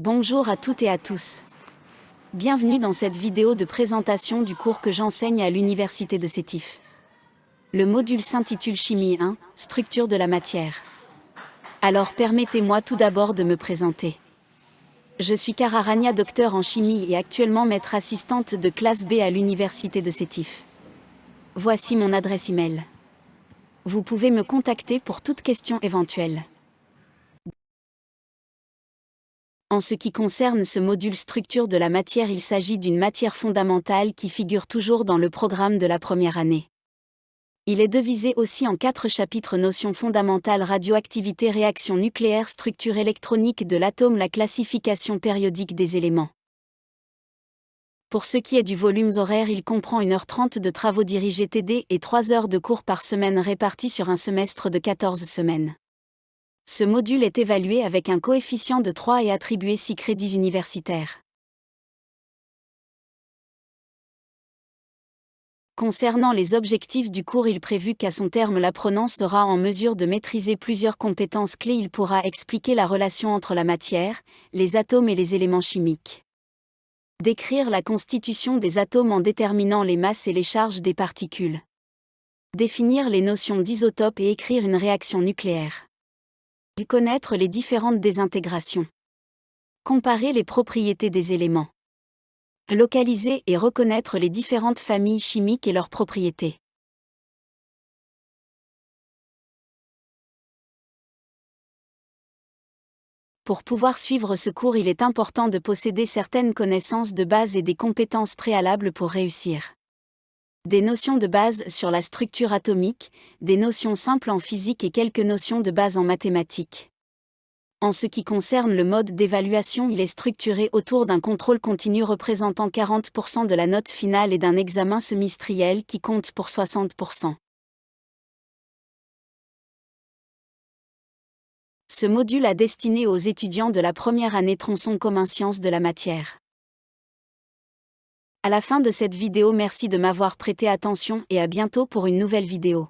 Bonjour à toutes et à tous. Bienvenue dans cette vidéo de présentation du cours que j'enseigne à l'Université de Sétif. Le module s'intitule Chimie 1, structure de la matière. Alors permettez-moi tout d'abord de me présenter. Je suis Cara Rania, docteur en chimie et actuellement maître assistante de classe B à l'Université de Sétif. Voici mon adresse email. Vous pouvez me contacter pour toute question éventuelle. En ce qui concerne ce module structure de la matière, il s'agit d'une matière fondamentale qui figure toujours dans le programme de la première année. Il est divisé aussi en 4 chapitres: notions fondamentales, radioactivité, réaction nucléaire, structure électronique de l'atome, la classification périodique des éléments. Pour ce qui est du volume horaire, il comprend 1h30 de travaux dirigés TD et 3 heures de cours par semaine répartis sur un semestre de 14 semaines. Ce module est évalué avec un coefficient de 3 et attribué 6 crédits universitaires. Concernant les objectifs du cours, il est prévu qu'à son terme, l'apprenant sera en mesure de maîtriser plusieurs compétences clés. Il pourra expliquer la relation entre la matière, les atomes et les éléments chimiques. Décrire la constitution des atomes en déterminant les masses et les charges des particules. Définir les notions d'isotope et écrire une réaction nucléaire. Connaître les différentes désintégrations. Comparer les propriétés des éléments. Localiser et reconnaître les différentes familles chimiques et leurs propriétés. Pour pouvoir suivre ce cours, il est important de posséder certaines connaissances de base et des compétences préalables pour réussir. Des notions de base sur la structure atomique, des notions simples en physique et quelques notions de base en mathématiques. En ce qui concerne le mode d'évaluation, il est structuré autour d'un contrôle continu représentant 40% de la note finale et d'un examen semestriel qui compte pour 60%. Ce module est destiné aux étudiants de la première année tronçon commun sciences de la matière. À la fin de cette vidéo, merci de m'avoir prêté attention et à bientôt pour une nouvelle vidéo.